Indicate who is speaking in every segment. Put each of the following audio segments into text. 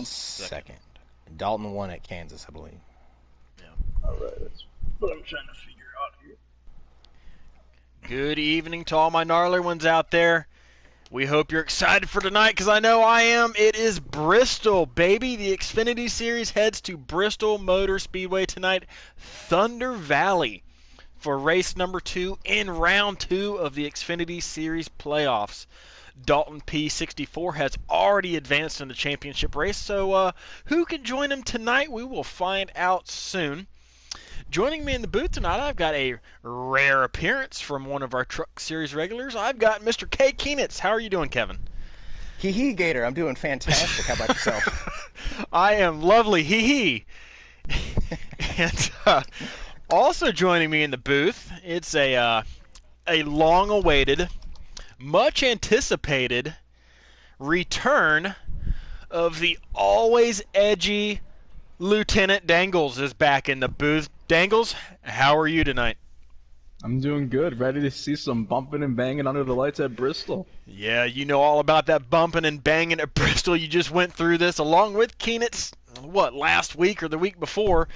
Speaker 1: Second. Dalton won at Kansas, I believe.
Speaker 2: Yeah. All right, that's what I'm trying to figure out here.
Speaker 3: Good evening to all my gnarly ones out there. We hope you're excited for tonight, because I know I am. It is Bristol, baby. The Xfinity Series heads to Bristol Motor Speedway tonight, Thunder Valley, for race number 2 in round 2 of the Xfinity Series playoffs. Dalton P64 has already advanced in the championship race, so who can join him tonight? We will find out soon. Joining me in the booth tonight, I've got a rare appearance from one of our Truck Series regulars. I've got Mr. K. Keenitz. How are you doing, Kevin?
Speaker 1: Hee Gator, I'm doing fantastic. How about yourself?
Speaker 3: I am lovely. And also joining me in the booth, it's a long-awaited, much anticipated return of the always edgy Lieutenant Dangles is back in the booth. Dangles, how are you tonight?
Speaker 2: I'm doing good. Ready to see some bumping and banging under the lights at Bristol.
Speaker 3: Yeah, you know all about that bumping and banging at Bristol. You just went through this along with Keenitz, last week or the week before.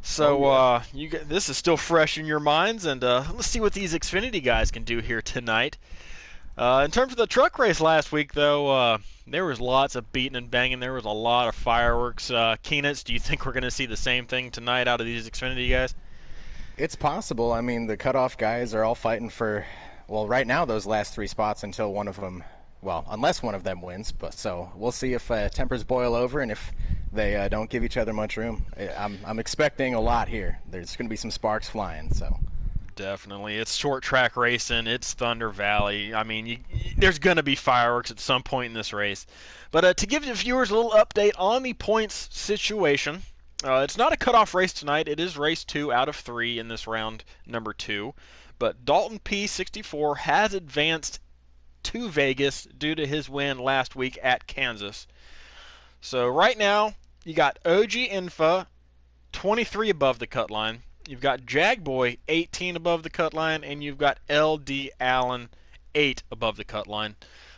Speaker 3: So this is still fresh in your minds, and let's see what these Xfinity guys can do here tonight. In terms of the truck race last week, though, there was lots of beating and banging. There was a lot of fireworks. Keenitz, do you think we're going to see the same thing tonight out of these Xfinity guys?
Speaker 1: It's possible. I mean, the cutoff guys are all fighting for, right now those last 3 spots until one of them, unless one of them wins. But so we'll see if tempers boil over and if they don't give each other much room. I'm expecting a lot here. There's going to be some sparks flying, so.
Speaker 3: Definitely. It's short track racing. It's Thunder Valley. I mean, there's going to be fireworks at some point in this race. But to give the viewers a little update on the points situation, it's not a cutoff race tonight. It is race 2 out of 3 in this round number 2. But Dalton P64 has advanced to Vegas due to his win last week at Kansas. So right now, you got OG Infa 23 above the cut line. You've got Jagboy 18 above the cut line, and you've got LD Allen 8 above the cut line.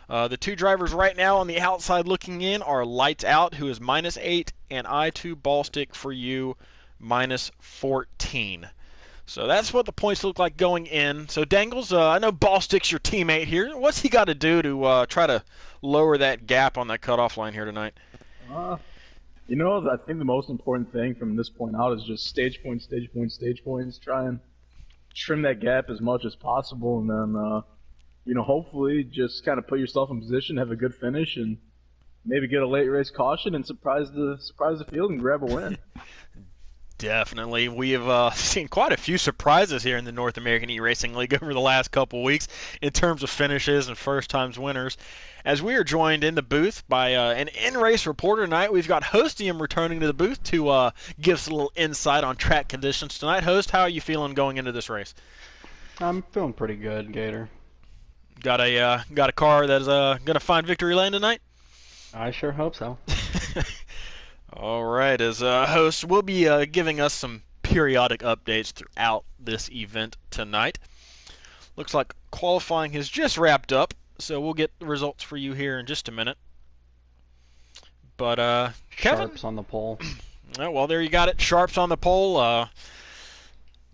Speaker 3: The 2 drivers right now on the outside looking in are Lights Out, who is -8, and I2 Ballstick for you, -14. So that's what the points look like going in. So Dangles, I know Ballstick's your teammate here. What's he got to do to try to lower that gap on that cutoff line here tonight?
Speaker 2: I think the most important thing from this point out is just stage points. Try and trim that gap as much as possible, and then, hopefully just kind of put yourself in position, have a good finish, and maybe get a late race caution and surprise the field and grab a win.
Speaker 3: Definitely. We have seen quite a few surprises here in the North American E-Racing League over the last couple weeks in terms of finishes and first-time winners. As we are joined in the booth by an in-race reporter tonight, we've got Hostium returning to the booth to give us a little insight on track conditions tonight. Host, how are you feeling going into this race?
Speaker 4: I'm feeling pretty good, Gator.
Speaker 3: Got a car that's going to find victory lane tonight?
Speaker 4: I sure hope so.
Speaker 3: All right, as host, we'll be giving us some periodic updates throughout this event tonight. Looks like qualifying has just wrapped up, so we'll get the results for you here in just a minute. But Kevin,
Speaker 4: Sharp's on the pole.
Speaker 3: Well, there you got it. Sharp's on the pole.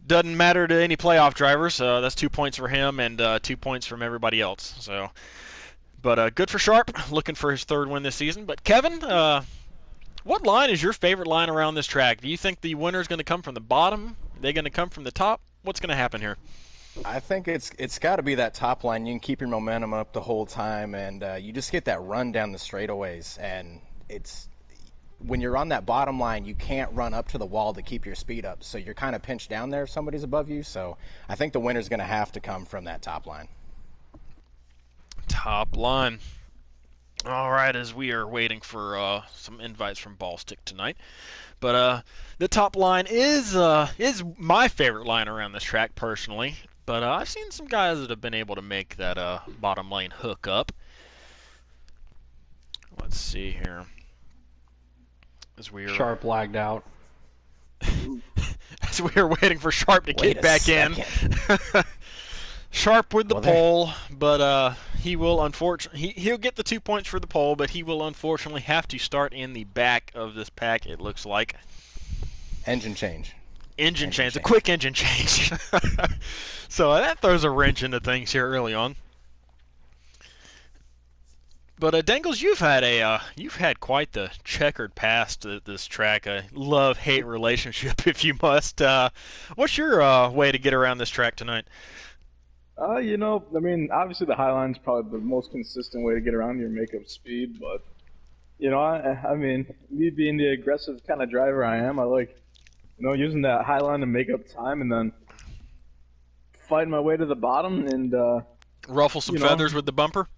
Speaker 3: Doesn't matter to any playoff drivers. That's 2 points for him and 2 points from everybody else. So, but good for Sharp. Looking for his 3rd win this season. But Kevin, what line is your favorite line around this track? Do you think the winner is going to come from the bottom? Are they going to come from the top? What's going to happen here?
Speaker 1: I think it's got to be that top line. You can keep your momentum up the whole time, and you just get that run down the straightaways. And it's when you're on that bottom line, you can't run up to the wall to keep your speed up. So you're kind of pinched down there if somebody's above you. So I think the winner's going to have to come from that top line.
Speaker 3: Top line. All right, as we are waiting for some invites from Ballstick tonight. But the top line is my favorite line around this track personally. But I've seen some guys that have been able to make that bottom lane hook up. Let's see here. As we are
Speaker 4: Sharp lagged out.
Speaker 3: as we are waiting for Sharp to get back in. Sharp with the pole, but he will he'll get the 2 points for the pole, but he will unfortunately have to start in the back of this pack, it looks like.
Speaker 1: Engine change.
Speaker 3: Engine change, a quick engine change. So that throws a wrench into things here early on. But Dangles, you've had quite the checkered past at this track, a love-hate relationship, if you must. What's your way to get around this track tonight?
Speaker 2: You know, I mean, obviously the Highline's probably the most consistent way to get around here and make up speed, but, you know, I mean, me being the aggressive kind of driver I am, I like, you know, using that Highline to make up time and then fighting my way to the bottom and,
Speaker 3: ruffle some feathers with the bumper?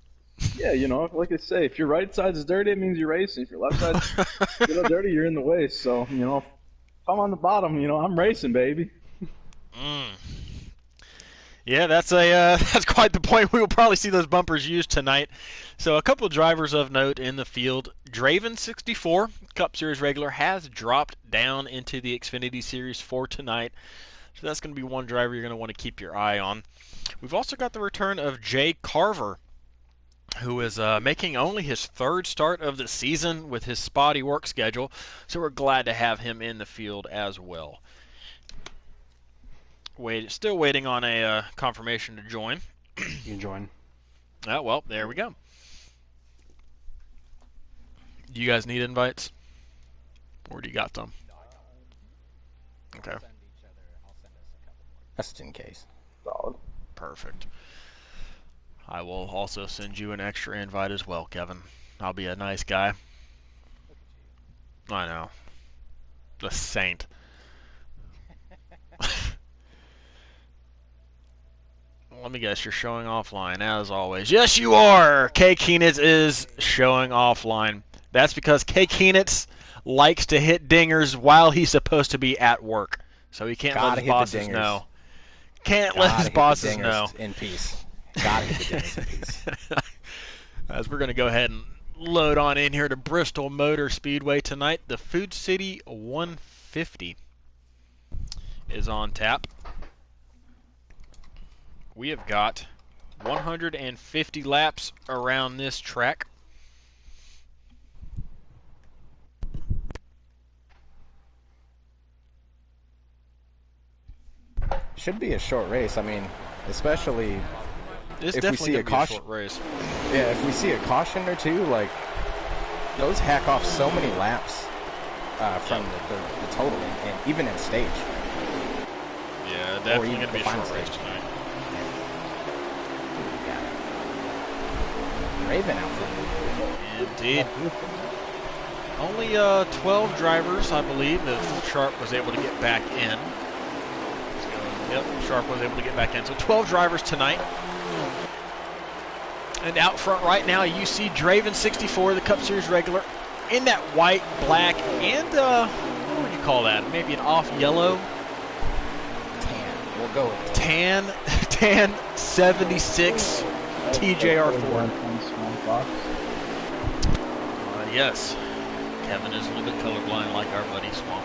Speaker 2: Yeah, you know, like I say, if your right side's dirty, it means you're racing. If your left side's dirty, you're in the way. So, you know, if I'm on the bottom, you know, I'm racing, baby.
Speaker 3: Yeah, that's quite the point. We will probably see those bumpers used tonight. So a couple of drivers of note in the field. Draven64, Cup Series regular, has dropped down into the Xfinity Series for tonight. So that's going to be one driver you're going to want to keep your eye on. We've also got the return of Jay Carver, who is making only his third start of the season with his spotty work schedule. So we're glad to have him in the field as well. Still waiting on a confirmation to join.
Speaker 4: You can join.
Speaker 3: Oh, well, there we go. Do you guys need invites? Or do you got them? Okay.
Speaker 1: Just in case.
Speaker 2: Solid.
Speaker 3: Perfect. I will also send you an extra invite as well, Kevin. I'll be a nice guy. I know. The saint. Let me guess, you're showing offline, as always. Yes, you are! K. Keenitz is showing offline. That's because K. Keenitz likes to hit dingers while he's supposed to be at work. So he can't let his bosses know. Can't let his bosses know.
Speaker 1: In peace. Gotta hit the dingers in peace.
Speaker 3: As we're going to go ahead and load on in here to Bristol Motor Speedway tonight, the Food City 150 is on tap. We have got 150 laps around this track.
Speaker 1: Should be a short race. I mean, especially if we see a caution.
Speaker 3: Race.
Speaker 1: Yeah, if we see a caution or two, like those hack off so many laps from the total, and even in stage.
Speaker 3: Yeah, definitely going to be a short race tonight.
Speaker 1: Raven outfit.
Speaker 3: Indeed. Only 12 drivers, I believe, that Sharp was able to get back in. Yep, Sharp was able to get back in. So 12 drivers tonight. And out front right now, you see Draven64, the Cup Series regular, in that white, black, and what would you call that? Maybe an off yellow?
Speaker 1: Tan. We'll go with
Speaker 3: tan 76 TJR4. Yes. Kevin is a little bit colorblind like our buddy Swamp.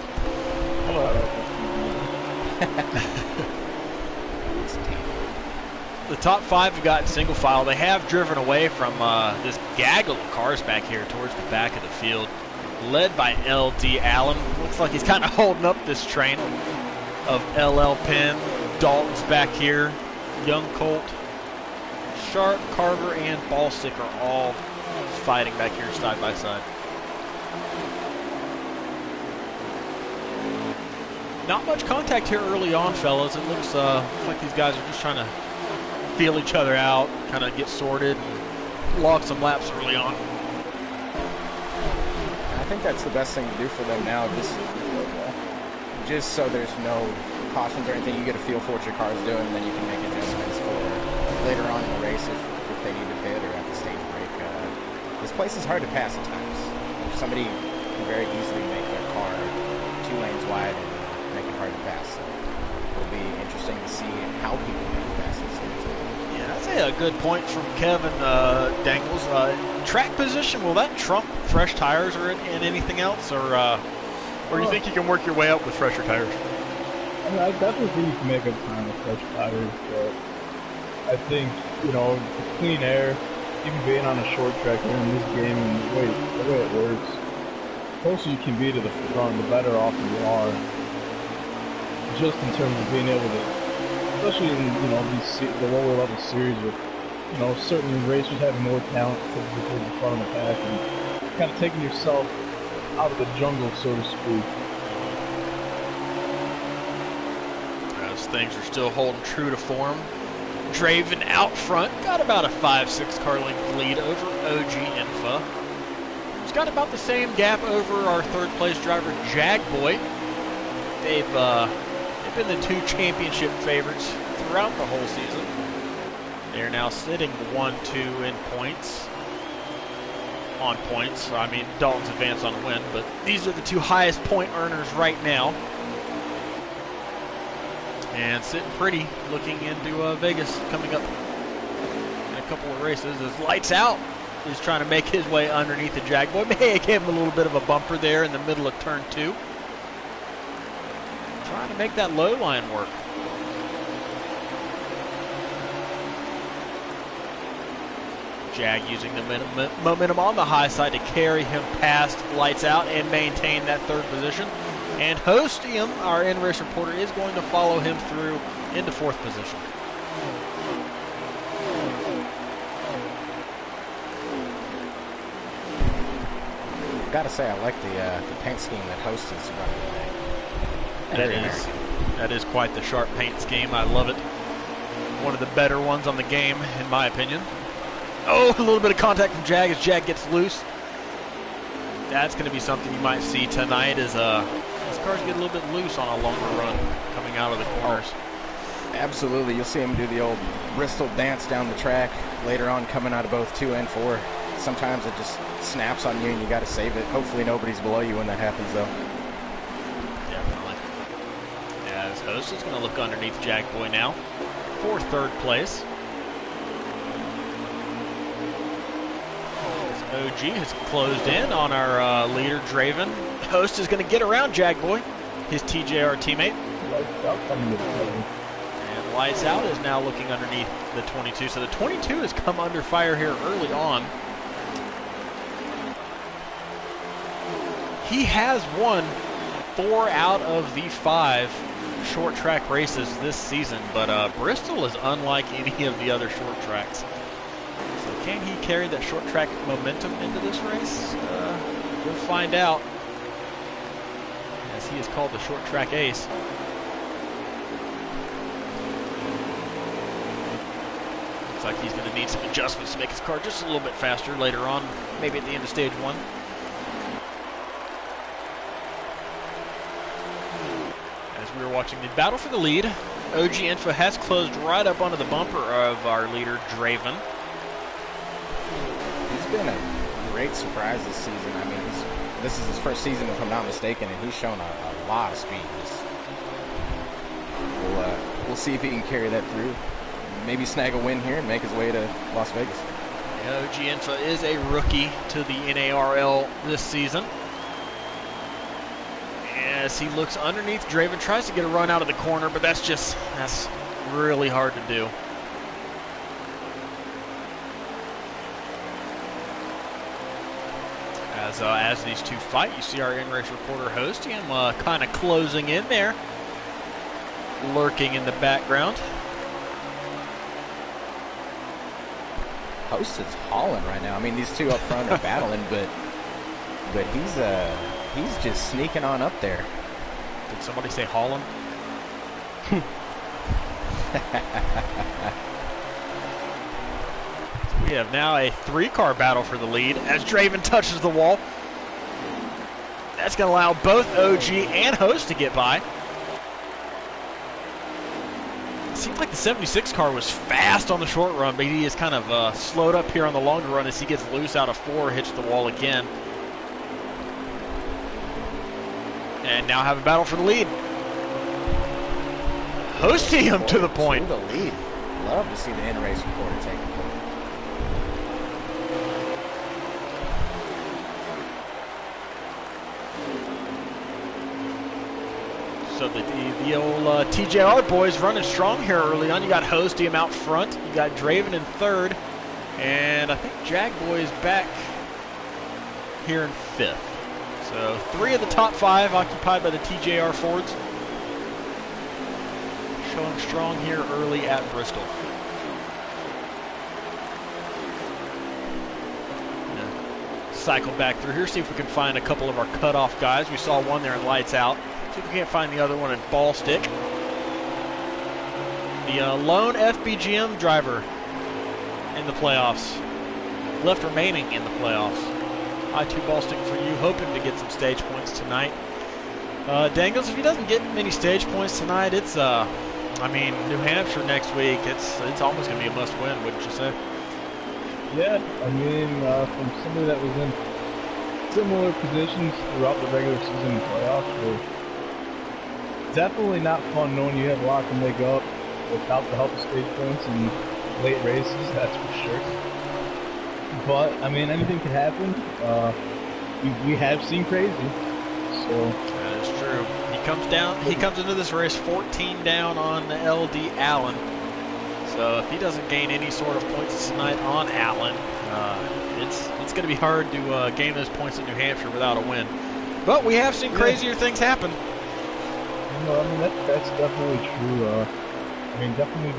Speaker 3: The top five have gotten single file. They have driven away from this gaggle of cars back here towards the back of the field, led by LD Allen. Looks like he's kind of holding up this train of LL Penn. Dalton's back here. Young Colt, Sharp, Carver, and Ballstick are all fighting back here side by side. Not much contact here early on, fellas. It looks like these guys are just trying to feel each other out, kind of get sorted, and log some laps early on.
Speaker 1: I think that's the best thing to do for them now, just so there's no cautions or anything. You get a feel for what your car is doing, and then you can make adjustments for later on in the race if they need to pit or at the stage break. This place is hard to pass at times. Somebody can very easily make their car 2 lanes wide and make it hard to pass. So it'll be interesting to see how people make it pass this year.
Speaker 3: Yeah, that's a good point from Kevin Dangles. Track position, will that trump fresh tires or in anything else, or do you think you can work your way up with fresher tires?
Speaker 2: I mean, I definitely think you can make up time with fresh tires, but I think, you know, the clean air, even being on a short track here in this game, and the way it works, the closer you can be to the front, the better off you are. Just in terms of being able to, especially in, you know, the lower level series with, you know, certain racers having more talent to be towards the front of the pack, and kind of taking yourself out of the jungle, so to speak.
Speaker 3: As things are still holding true to form, Draven out front, got about a 5-6 car length lead over OG Infa. He's got about the same gap over our third place driver, Jagboy. They've been the two championship favorites throughout the whole season. They're now sitting 1-2 in points. On points. I mean, Dalton's advanced on a win, but these are the two highest point earners right now. And sitting pretty, looking into Vegas coming up in a couple of races. As Lights Out is trying to make his way underneath the Jagboy. May gave him a little bit of a bumper there in the middle of turn 2. Trying to make that low line work. Jag using the momentum on the high side to carry him past Lights Out and maintain that third position. And Hostium, our in-race reporter, is going to follow him through into fourth position.
Speaker 1: Gotta say, I like the paint scheme that Host is running today.
Speaker 3: That is quite the sharp paint scheme. I love it. One of the better ones on the game, in my opinion. Oh, a little bit of contact from Jag as Jag gets loose. That's going to be something you might see tonight as these cars get a little bit loose on a longer run coming out of the corners.
Speaker 1: Oh, absolutely. You'll see them do the old Bristol dance down the track later on coming out of both 2 and 4. Sometimes it just snaps on you and you got to save it. Hopefully nobody's below you when that happens, though.
Speaker 3: Definitely. As Host is going to look underneath Jagboy now for third place. OG has closed in on our leader, Draven. Host is going to get around Jagboy, his TJR teammate. And Lights Out is now looking underneath the 22. So the 22 has come under fire here early on. He has won 4 out of the 5 short track races this season, but Bristol is unlike any of the other short tracks. So can he carry that short track momentum into this race? We'll find out, as he is called the short track ace. Looks like he's going to need some adjustments to make his car just a little bit faster later on, maybe at the end of stage 1. As we were watching the battle for the lead, OG Info has closed right up onto the bumper of our leader, Draven.
Speaker 1: He's been a great surprise this season. I mean, this is his first season, if I'm not mistaken, and he's shown a lot of speed. We'll see if he can carry that through. Maybe snag a win here and make his way to Las Vegas.
Speaker 3: Yeah, OG Info is a rookie to the NARL this season. As he looks underneath Draven, tries to get a run out of the corner, but that's really hard to do. As these two fight, you see our in-race reporter Host, him kind of closing in there, lurking in the background.
Speaker 1: Host is hauling right now. I mean, these two up front are battling, but he's just sneaking on up there.
Speaker 3: Did somebody say hauling? We have now a 3-car battle for the lead as Draven touches the wall. That's going to allow both OG and Host to get by. It seems like the 76 car was fast on the short run, but he is kind of slowed up here on the longer run as he gets loose out of 4, hits the wall again. And now have a battle for the lead. Hosting him to the point.
Speaker 1: To the lead. Love to see the in-race reporter take the point.
Speaker 3: So the old TJR boys running strong here early on. You got Hostium out front. You got Draven in third. And I think Jag Boy is back here in fifth. So 3 of the top 5 occupied by the TJR Fords. Showing strong here early at Bristol. Cycle back through here, see if we can find a couple of our cutoff guys. We saw one there in Lights Out. See if we can't find the other one in Ball Stick. The lone FBGM driver in the playoffs. Left remaining in the playoffs. I2 Ball Stick for you, hoping to get some stage points tonight. Dangles, if he doesn't get many stage points tonight, it's, I mean, New Hampshire next week, it's almost going to be a must-win, wouldn't you say?
Speaker 2: Yeah, I mean, from somebody that was in similar positions throughout the regular season and playoffs, were definitely not fun knowing you have a lot to make up without the help of stage points and late races, that's for sure. But, I mean, anything could happen. We have seen crazy, so...
Speaker 3: That is true. He comes into this race 14 down on LD Allen. So if he doesn't gain any sort of points tonight on Allen, it's going to be hard to gain those points in New Hampshire without a win. But we have seen crazier things happen.
Speaker 2: No, I mean, that's definitely true. I mean, definitely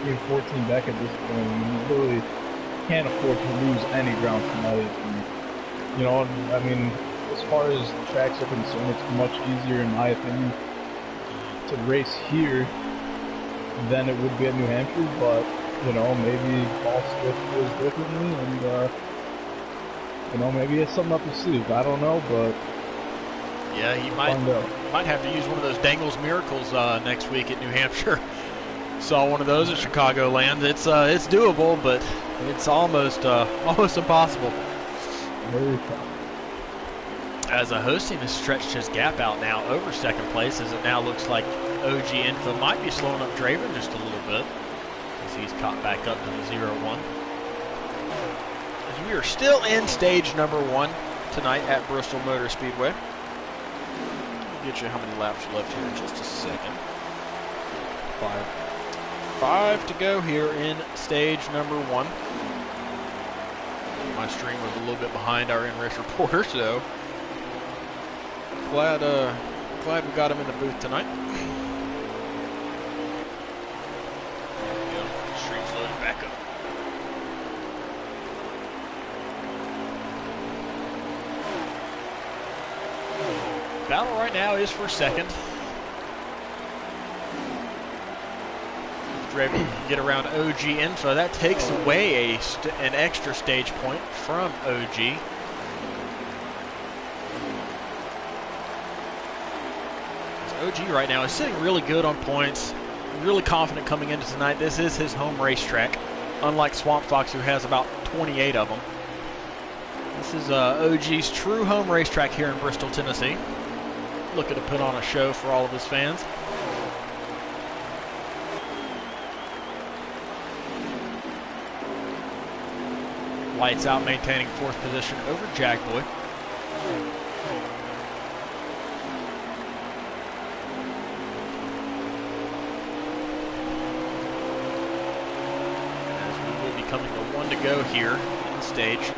Speaker 2: being 14 back at this point, I mean, you really can't afford to lose any ground tonight. And, you know, I mean, as far as the tracks are concerned, it's much easier, in my opinion, to race here than it would be at New Hampshire, but, you know, maybe Ball Stick feels differently, and, you know, maybe it's something up his sleeve. I don't know, but
Speaker 3: yeah, he might have to use one of those Dangles miracles next week at New Hampshire. Saw one of those at Chicagoland. It's doable, but it's almost impossible.
Speaker 2: Very tough.
Speaker 3: As a Hosting has stretched his gap out now over second place, as it now looks like OG Info might be slowing up Draven just a little bit, as he's caught back up to the 0-1. As we are still in stage number 1 tonight at Bristol Motor Speedway. I'll get you how many laps left here in just a second. 5 to go here in stage number 1. My stream was a little bit behind our in-race reporter, so glad we got him in the booth tonight. There we go. Stream's loaded back up. Battle right now is for second. Draven can get around OG Info. That takes away an extra stage point from OG. OG right now is sitting really good on points, really confident coming into tonight. This is his home racetrack, unlike Swamp Fox, who has about 28 of them. This is OG's true home racetrack here in Bristol, Tennessee. Looking to put on a show for all of his fans. Lights Out maintaining 4th position over Jagboy. As we will be coming to 1 to go here in the stage.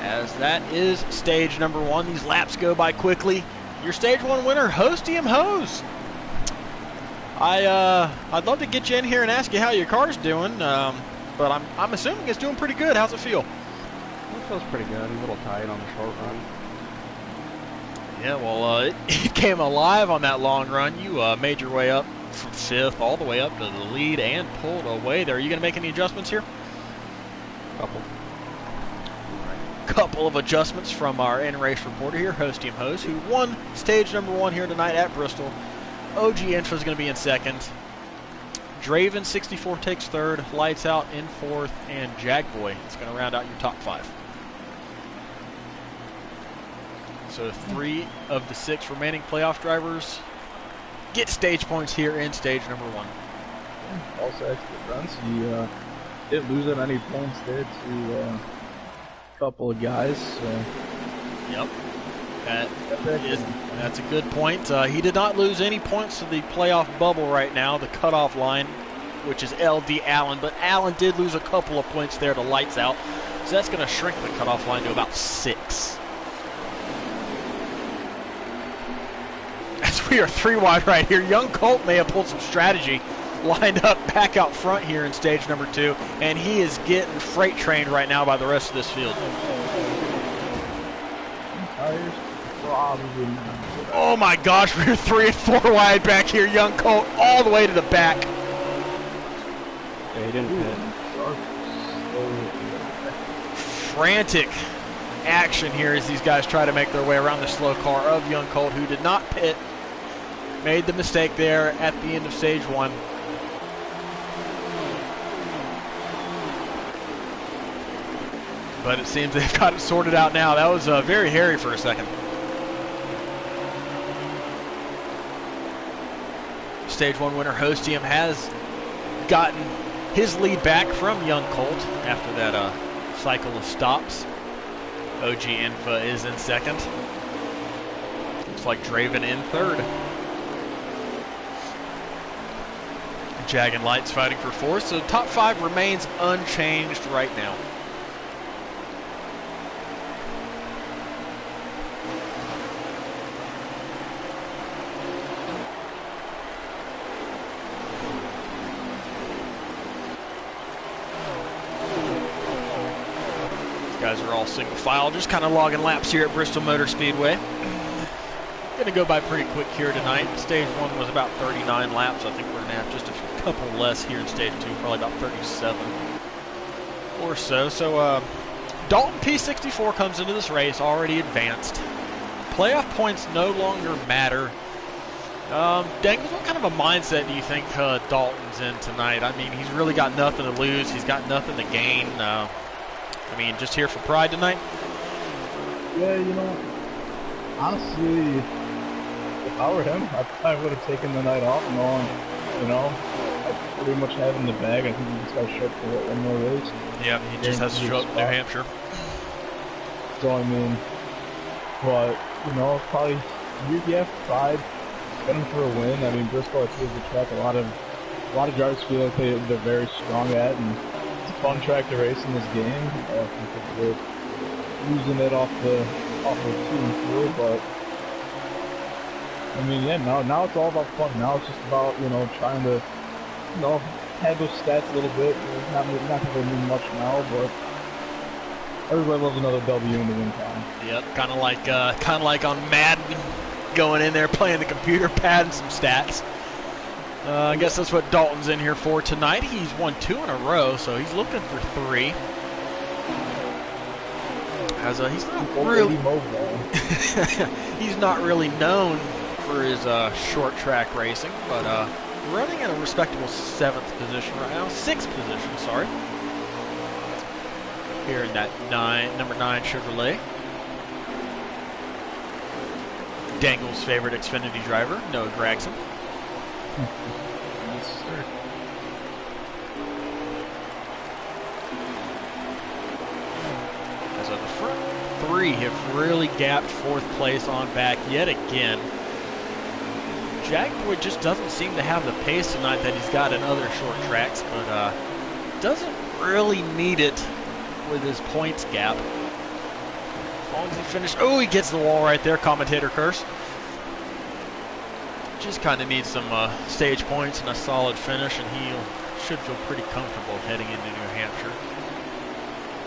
Speaker 3: As that is stage number 1. These laps go by quickly. Your stage 1 winner, Hostium Hose. I'd love to get you in here and ask you how your car's doing, but I'm assuming it's doing pretty good. How's it feel?
Speaker 4: It feels pretty good. A little tight on the short run.
Speaker 3: Yeah, well, it came alive on that long run. You made your way up from 5th all the way up to the lead and pulled away there. Are you going to make any adjustments here? Couple of adjustments from our in-race reporter here, Hostium Hose, who won stage number 1 here tonight at Bristol. OG Info is going to be in 2nd. Draven 64 takes 3rd, Lights Out in 4th, and Jagboy is going to round out your top 5. So 3 of the 6 remaining playoff drivers get stage points here in stage number 1.
Speaker 2: Also, extra defense. He didn't lose at any points there to a couple of guys. So.
Speaker 3: Yep. That's a good point. He did not lose any points to the playoff bubble right now, the cutoff line, which is LD Allen, but Allen did lose a couple of points there to Lights Out, so that's going to shrink the cutoff line to about 6. As we are 3 wide right here, Young Colt may have pulled some strategy, lined up back out front here in stage number 2, and he is getting freight trained right now by the rest of this field. Oh my gosh, we're 3 and 4 wide back here. Young Colt all the way to the back.
Speaker 4: Yeah, he didn't pit.
Speaker 3: Frantic action here as these guys try to make their way around the slow car of Young Colt, who did not pit. Made the mistake there at the end of stage 1. But it seems they've got it sorted out now. That was very hairy for a second. Stage 1 winner Hostium has gotten his lead back from Young Colt after that cycle of stops. OG Infa is in second. Looks like Draven in third. Jag and Lights fighting for fourth, so top 5 remains unchanged right now. Guys are all single file, just kind of logging laps here at Bristol Motor Speedway. Going to go by pretty quick here tonight. Stage 1 was about 39 laps. I think we're going to have just a couple less here in stage 2, probably about 37 or so. So Dalton P64 comes into this race already advanced. Playoff points no longer matter. Dangles, what kind of a mindset do you think Dalton's in tonight? I mean, he's really got nothing to lose. He's got nothing to gain. I mean, just here for pride tonight?
Speaker 2: Yeah, you know, honestly, if I were him, I probably would have taken the night off knowing, you know, I pretty much have in the bag. I think he just got to show up for one more race.
Speaker 3: Yeah, he just has to show up in New Hampshire.
Speaker 2: So, I mean, but, you know, probably, you have pride, get him for a win. I mean, Bristol, I think, is a track a lot of drivers feel like they're very strong at, and it's a fun track to race in this game. I think they're losing it off the 2 and 4, but I mean, yeah, now it's all about fun. Now it's just about, you know, trying to, you know, have those stats a little bit. Not going to mean much now, but everybody loves another W in the win time.
Speaker 3: Yep, kind of like on Madden, going in there playing the computer, padding some stats. I guess that's what Dalton's in here for tonight. He's won 2 in a row, so he's looking for 3. As he's not really he's not really known for his short track racing, but running in a respectable 7th position right now, 6th position, sorry. Here in that number 9 Chevrolet. Dangle's favorite Xfinity driver, Noah Gregson.
Speaker 2: Yes, sir.
Speaker 3: As of the front 3 have really gapped 4th place on back yet again. Jagboy just doesn't seem to have the pace tonight that he's got in other short tracks, but doesn't really need it with his points gap. As long as he finishes, oh, he gets the wall right there, commentator curse. Just kind of needs some stage points and a solid finish, and he should feel pretty comfortable heading into New Hampshire,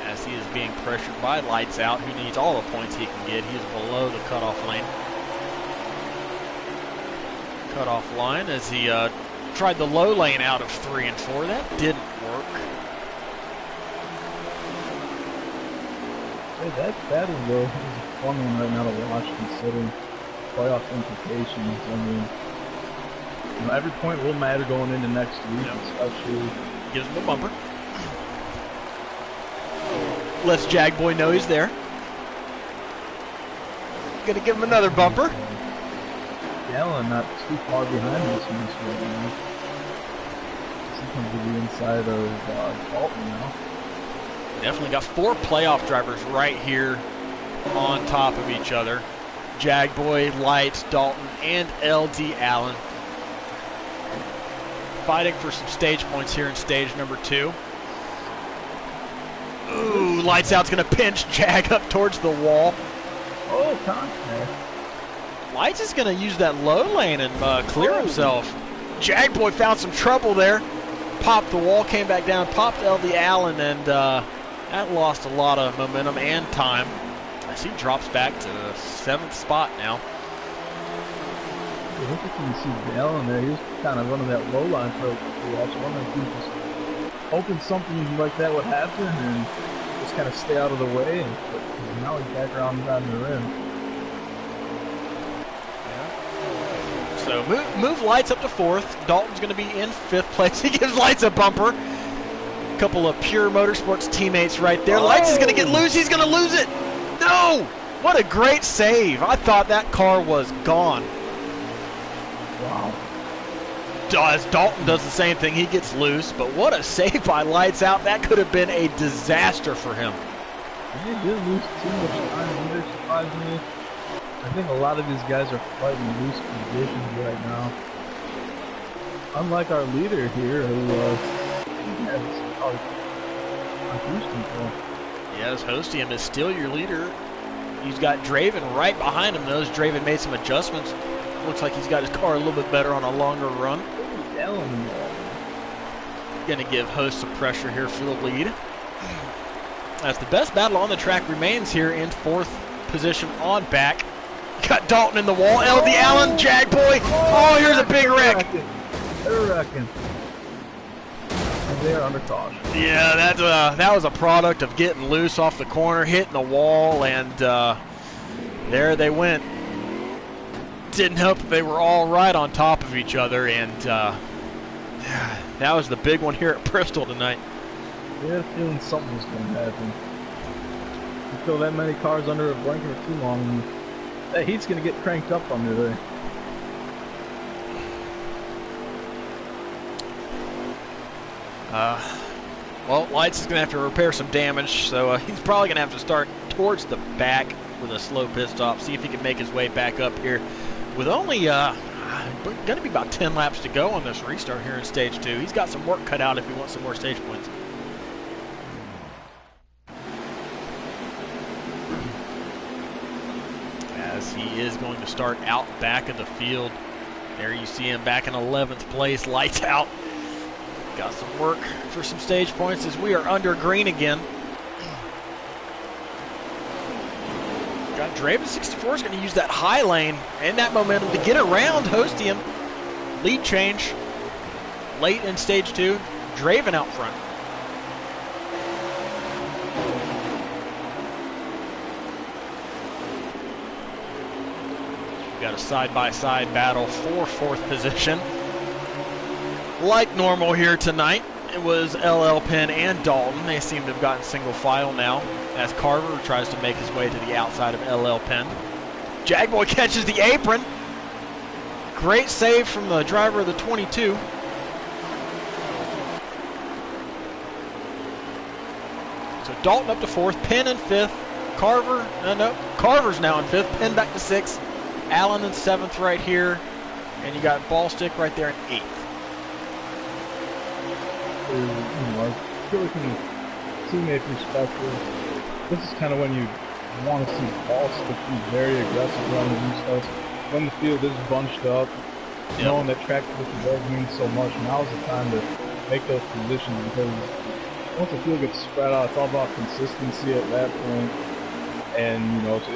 Speaker 3: as he is being pressured by Lights Out, who needs all the points he can get. He is below the cutoff line. Cutoff line as he tried the low lane out of 3 and 4. That didn't work.
Speaker 2: Yeah, that is a fun one right now to watch, considering playoff implications. I mean, you know, every point will matter going into next week, especially.
Speaker 3: Gives him a bumper. Lets Jagboy know he's there. Gonna give him another bumper.
Speaker 2: Allen not too far behind this race right now. He comes to the inside of Dalton now.
Speaker 3: Definitely got 4 playoff drivers right here on top of each other. Jagboy, Light, Dalton, and LD Allen fighting for some stage points here in stage number 2. Ooh, Lights Out's going to pinch Jag up towards the wall.
Speaker 2: Oh, contact.
Speaker 3: Lights is going to use that low lane and clear himself. Jagboy found some trouble there. Popped the wall, came back down, popped LD Allen, and that lost a lot of momentum and time. As he drops back to the 7th spot now.
Speaker 2: I think you can see Allen there. He was kind of running that low line for a while. So I wonder if he was just hoping something like that would happen and just kind of stay out of the way. But now he's back around the rim.
Speaker 3: So move Lights up to 4th. Dalton's going to be in 5th place. He gives Lights a bumper. A couple of Pure Motorsports teammates right there. Lights is going to get loose. He's going to lose it. No! What a great save. I thought that car was gone.
Speaker 2: Wow.
Speaker 3: As Dalton does the same thing, he gets loose. But what a save by Lights Out. That could have been a disaster for him.
Speaker 2: He didn't lose too much time either, surprisingly. I think a lot of these guys are fighting loose positions right now. Unlike our leader here, who has on cruise control.
Speaker 3: Yes, Hostium is still your leader. He's got Draven right behind him. Knows Draven made some adjustments. Looks like he's got his car a little bit better on a longer run. Going to give Host some pressure here for the lead. As the best battle on the track remains here in 4th position on back. Got Dalton in the wall. LD Allen, Jagboy. Oh, here's a big wreck.
Speaker 2: They're wrecking. And they're under caution.
Speaker 3: Yeah, that was a product of getting loose off the corner, hitting the wall, and there they went. Didn't help that they were all right on top of each other, and that was the big one here at Bristol tonight.
Speaker 2: I had a feeling something was going to happen. You feel that many cars under a blanket for too long, that heat's going to get cranked up under there.
Speaker 3: Well, Lights is going to have to repair some damage, so he's probably going to have to start towards the back with a slow pit stop, see if he can make his way back up here. With only going to be about 10 laps to go on this restart here in Stage 2. He's got some work cut out if he wants some more stage points. As he is going to start out back of the field. There you see him back in 11th place, Lights Out. Got some work for some stage points as we are under green again. Got Draven 64 is going to use that high lane and that momentum to get around Hostium. Lead change late in stage 2. Draven out front. We've got a side-by-side battle for 4th position. Like normal here tonight, it was LL Penn and Dalton. They seem to have gotten single file now as Carver tries to make his way to the outside of LL Penn. Jagboy catches the apron. Great save from the driver of the 22. So Dalton up to 4th, Penn in 5th. Carver, Carver's now in 5th, Penn back to 6th. Allen in 7th right here. And you got Ballstick right there in 8th.
Speaker 2: I feel like from a teammate perspective, this is kind of when you want to see Ballstick be very aggressive running himself. When the field is bunched up, knowing that track position does mean so much, now's the time to make those positions, because once the field gets spread out, it's all about consistency at that point. And it's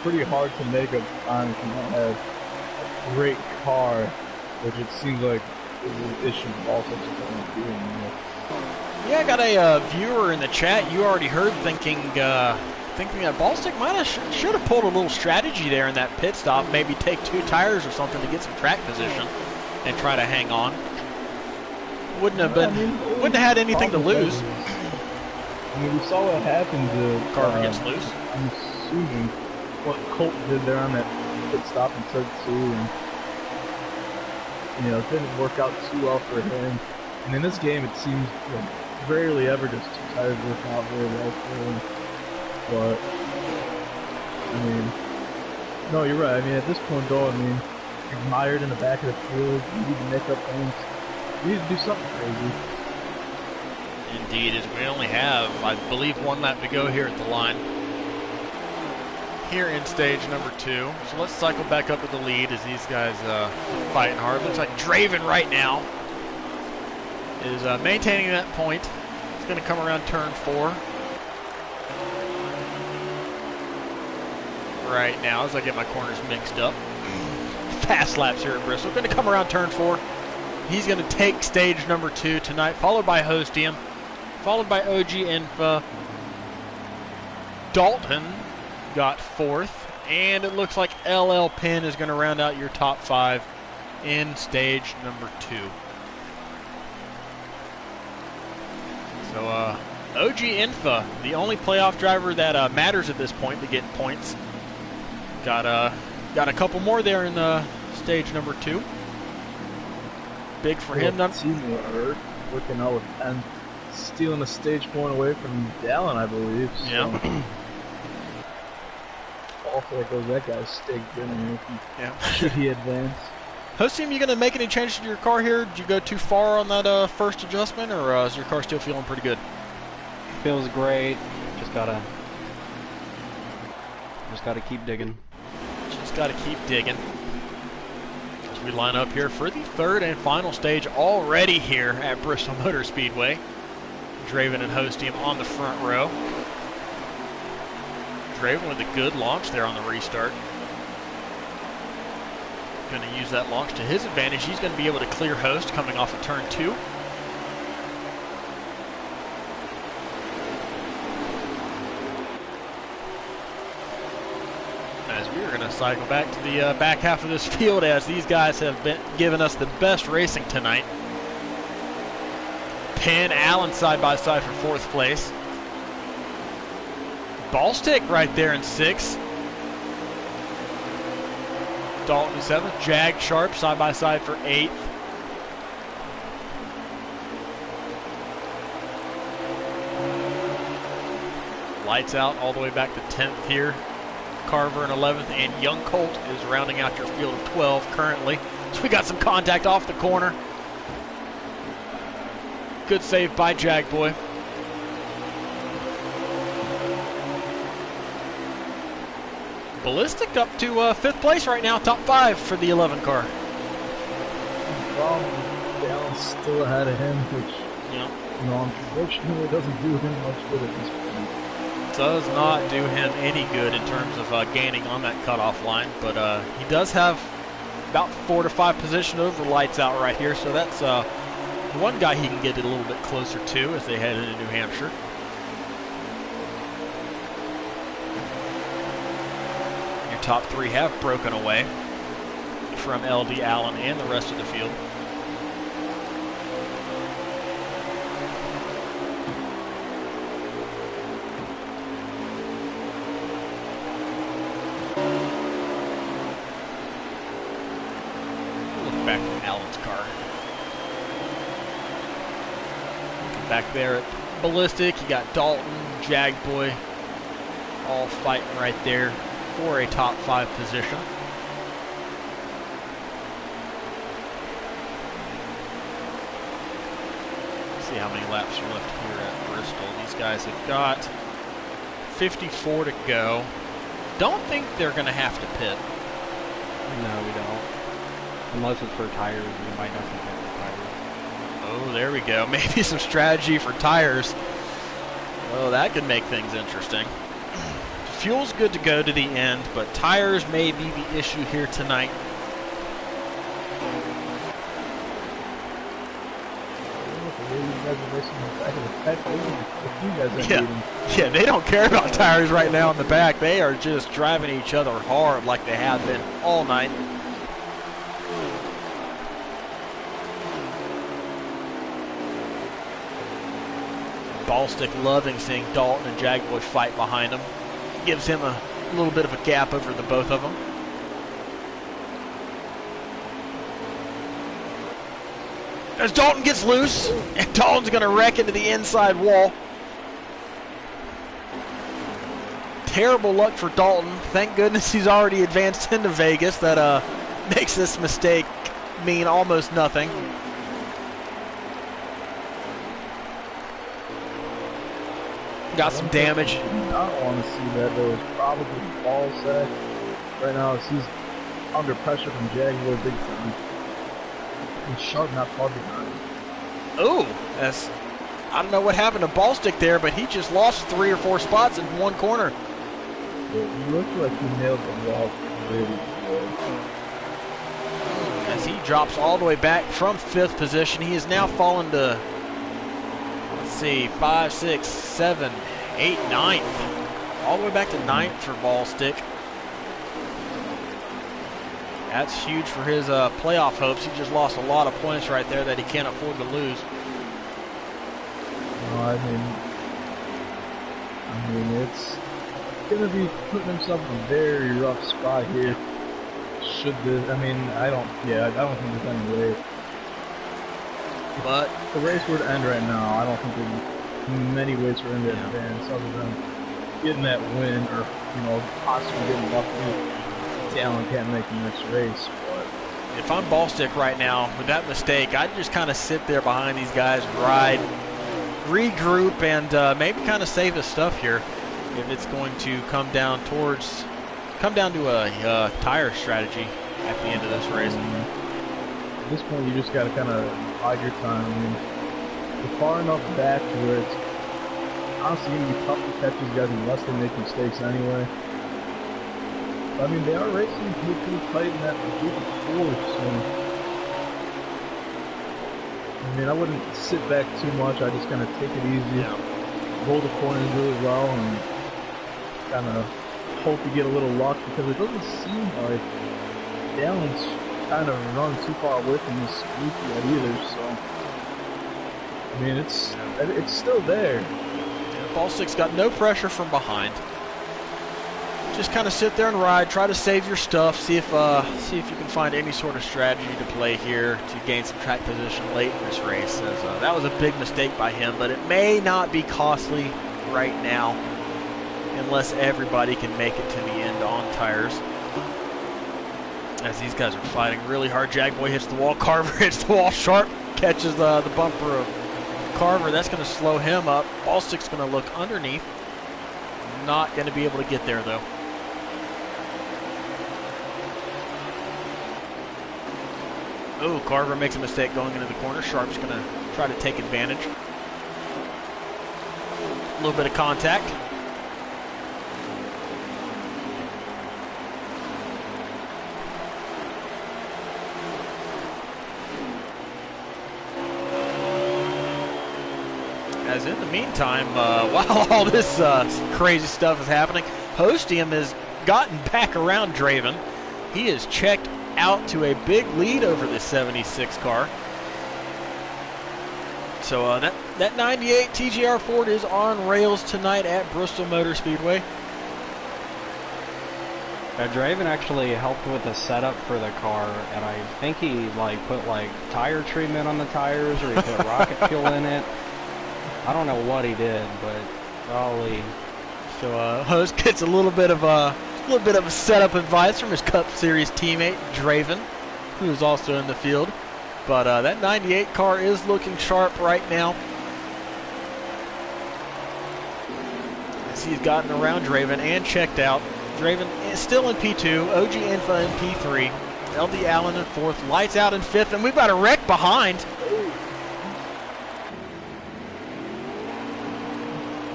Speaker 2: pretty hard to make a time if you don't have a great car, which it seems like is an issue Ballstick's going to do.
Speaker 3: Yeah, I got a viewer in the chat you already heard thinking that Ballstick might have should have pulled a little strategy there in that pit stop, maybe take 2 tires or something to get some track position and try to hang on. Wouldn't have had anything to lose.
Speaker 2: I mean, we saw what happened to
Speaker 3: Carver gets loose.
Speaker 2: I'm assuming what Colt did there on that pit stop in turn 2, and it didn't work out too well for him. And in this game, it seems rarely ever does 2 tires work out very well for him. But no, you're right. At this point, though, you're mired in the back of the field. You need to make up things. You need to do something crazy.
Speaker 3: Indeed, as we only have, I believe, 1 lap to go here at the line. Here in stage number 2. So let's cycle back up to the lead as these guys fighting hard. Looks like Draven right now is maintaining that point. It's going to come around turn 4. Right now as I get my corners mixed up. Fast laps here at Bristol. Going to come around turn 4. He's going to take stage number 2 tonight, followed by Hostium, followed by OG Infa. Dalton got 4th, and it looks like LL Penn is going to round out your top 5 in stage number 2. So OG Infa, the only playoff driver that matters at this point to get points. Got a couple more there in stage number 2. Big for him.
Speaker 2: Teamwork, working out with Penn, stealing a stage point away from Dallin, I believe. So.
Speaker 3: Yeah.
Speaker 2: Also, there goes that guy's stake dinner. Should he advance?
Speaker 3: Hostium, you going to make any changes to your car here? Did you go too far on that first adjustment, or is your car still feeling pretty good?
Speaker 4: Feels great. Just gotta keep digging.
Speaker 3: Just got to keep digging. As we line up here for the 3rd and final stage already here at Bristol Motor Speedway. Draven and Hostium on the front row. Draven with a good launch there on the restart. Going to use that launch to his advantage. He's going to be able to clear Host coming off of turn 2. As we are going to cycle back to the back half of this field, as these guys have been giving us the best racing tonight. Penn, Allen side by side for 4th place. Ballstick right there in 6th. Dalton 7th. Jag Sharp side by side for 8th. Lights out all the way back to 10th here. Carver in 11th, and Young Colt is rounding out your field of 12 currently. So we got some contact off the corner. Good save by Jag Boy. Ballistic up to 5th place right now, top 5 for the 11 car.
Speaker 2: Dallon's still ahead of him, which, unfortunately doesn't do him much good at this point.
Speaker 3: Does not do him any good in terms of gaining on that cutoff line, but he does have about 4 to 5 position over Lights Out right here, so that's one guy he can get it a little bit closer to as they head into New Hampshire. Your top 3 have broken away from LD Allen and the rest of the field. Back from Allen's car. Back there at Ballistic, you got Dalton, Jag Boy, all fighting right there for a top 5 position. Let's see how many laps are left here at Bristol. These guys have got 54 to go. Don't think they're going to have to pit.
Speaker 4: No, we don't. Unless it's for tires, we might have to pit for tires.
Speaker 3: Oh, there we go. Maybe some strategy for tires. Oh, that could make things interesting. Fuel's good to go to the end, but tires may be the issue here tonight. Yeah, they don't care about tires right now in the back. They are just driving each other hard like they have been all night. Ballstick loving seeing Dalton and Jagboy fight behind him. Gives him a little bit of a gap over the both of them. As Dalton gets loose, and Dalton's going to wreck into the inside wall. Terrible luck for Dalton. Thank goodness he's already advanced into Vegas. That makes this mistake mean almost nothing. Got some damage.
Speaker 2: I don't want to see that. There was probably ball sack. Right now, he's under pressure from Jaguar big time. And Sharp not far behind.
Speaker 3: Ooh, I don't know what happened to Ballstick there, but he just lost 3 or 4 spots in one corner.
Speaker 2: Yeah, he looked like he nailed the wall really good.
Speaker 3: As he drops all the way back from 5th position, he is now fallen to, let's see, 5, 6, 7, 8, 9th. All the way back to 9th for Ballstick. That's huge for his playoff hopes. He just lost a lot of points right there that he can't afford to lose.
Speaker 2: No, I mean, it's going to be putting himself in a very rough spot here. Should this? I mean, I don't think there's any way.
Speaker 3: But
Speaker 2: if the race were to end right now, I don't think there's many ways for him to advance other than getting that win or possibly getting lucky. Allen can't make the next race. But
Speaker 3: if I'm Ballstick right now with that mistake, I'd just kind of sit there behind these guys, ride, regroup, and maybe kind of save his stuff here if it's going to come down to a tire strategy at the end of this race.
Speaker 2: At this point, you just got to kind of bide your time. I mean, you're far enough back to where it's honestly going to be tough to catch these guys unless they make mistakes anyway. I mean, they are racing pretty tight in that group of 4, so I mean, I wouldn't sit back too much. I just kind of take it easy, roll the corners really well, and kind of hope you get a little luck because it doesn't seem like Dallon's kind of run too far away from this group yet either. So I mean, it's still there.
Speaker 3: Ballstick's got no pressure from behind. Just kind of sit there and ride, try to save your stuff, see if you can find any sort of strategy to play here to gain some track position late in this race. As, that was a big mistake by him, but it may not be costly right now unless everybody can make it to the end on tires. As these guys are fighting really hard, Jagboy hits the wall, Carver hits the wall, Sharp catches the bumper of Carver. That's going to slow him up. Ballstick's going to look underneath. Not going to be able to get there, though. Oh, Carver makes a mistake going into the corner. Sharp's going to try to take advantage. A little bit of contact. As in the meantime, while all this crazy stuff is happening, Hostium has gotten back around Draven. He is checked out to a big lead over the 76 car. So that 98 TGR Ford is on rails tonight at Bristol Motor Speedway.
Speaker 4: Draven actually helped with the setup for the car, and I think he put tire treatment on the tires, or he put rocket fuel in it. I don't know what he did, but golly.
Speaker 3: So Host gets a little bit of a setup advice from his Cup Series teammate Draven, who is also in the field. But that 98 car is looking sharp right now. As he's gotten around Draven and checked out. Draven is still in P2, OG Info in P3, LD Allen in 4th, Lights Out in 5th, and we've got a wreck behind.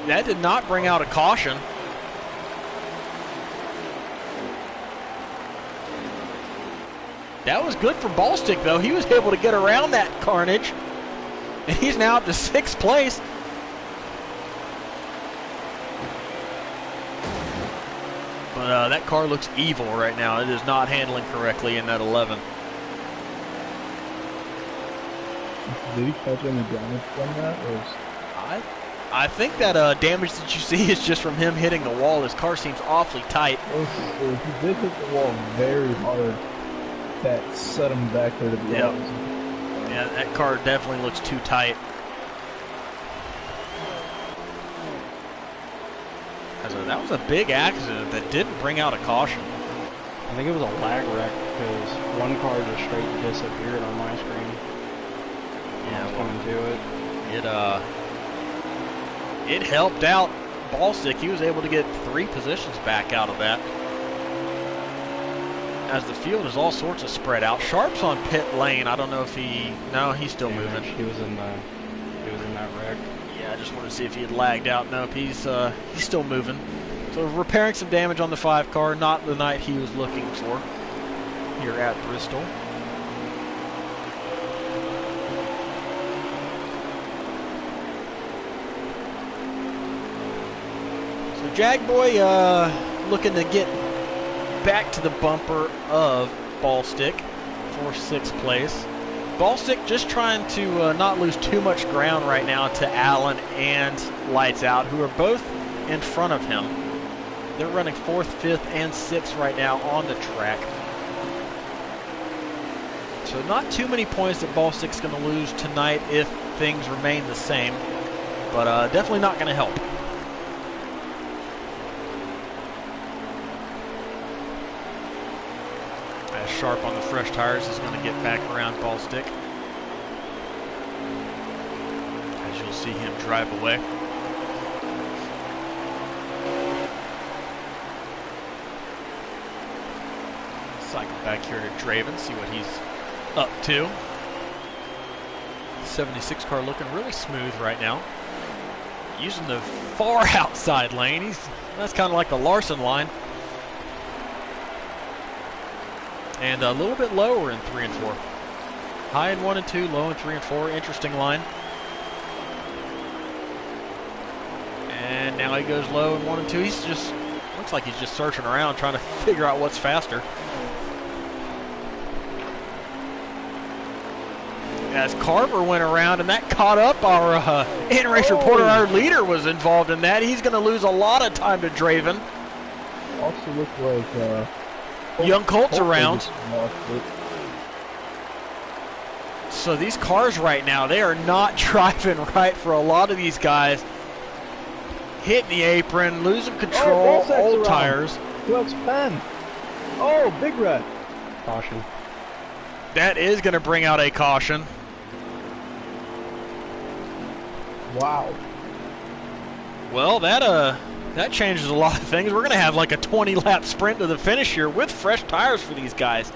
Speaker 3: That did not bring out a caution. That was good for Ballstick, though. He was able to get around that carnage. And he's now up to 6th place. But that car looks evil right now. It is not handling correctly in that 11.
Speaker 2: Did he catch any damage from that? Or
Speaker 3: I think that damage that you see is just from him hitting the wall. His car seems awfully tight.
Speaker 2: He did hit the wall very hard. That set him back there to be honest.
Speaker 3: Yeah, that car definitely looks too tight. That was a big accident that didn't bring out a caution.
Speaker 4: I think it was a lag wreck because one car just straight disappeared on my screen.
Speaker 3: Yeah,
Speaker 4: I was coming to it.
Speaker 3: It helped out Ballstick. He was able to get 3 positions back out of that. As the field is all sorts of spread out. Sharp's on pit lane. I don't know if he's still moving.
Speaker 4: He was in that wreck.
Speaker 3: Yeah, I just wanted to see if he had lagged out. Nope, he's still moving. So repairing some damage on the 5 car, not the night he was looking for here at Bristol. So Jagboy looking to get back to the bumper of Ballstick for 6th place. Ballstick just trying to not lose too much ground right now to Allen and Lights Out, who are both in front of him. They're running 4th, 5th, and 6th right now on the track. So not too many points that Ballstick's going to lose tonight if things remain the same, but definitely not going to help. Sharp on the fresh tires is going to get back around Ballstick. As you'll see him drive away. Cycle back here to Draven, see what he's up to. 76 car looking really smooth right now. Using the far outside lane. That's kind of like the Larson line. And a little bit lower in 3 and 4. High in 1 and 2, low in 3 and 4. Interesting line. And now he goes low in 1 and 2. He's just, looks like he's just searching around trying to figure out what's faster. As Carver went around and that caught up our in-race reporter, our leader was involved in that. He's going to lose a lot of time to Draven.
Speaker 2: Also looked like
Speaker 3: Young Colt's around. So these cars right now, they are not driving right for a lot of these guys. Hitting the apron, losing control, old tires.
Speaker 2: What's Ben? Oh, Big Red.
Speaker 4: Caution.
Speaker 3: That is going to bring out a caution.
Speaker 2: Wow.
Speaker 3: Well, that changes a lot of things. We're going to have like a 20-lap sprint to the finish here with fresh tires for these guys.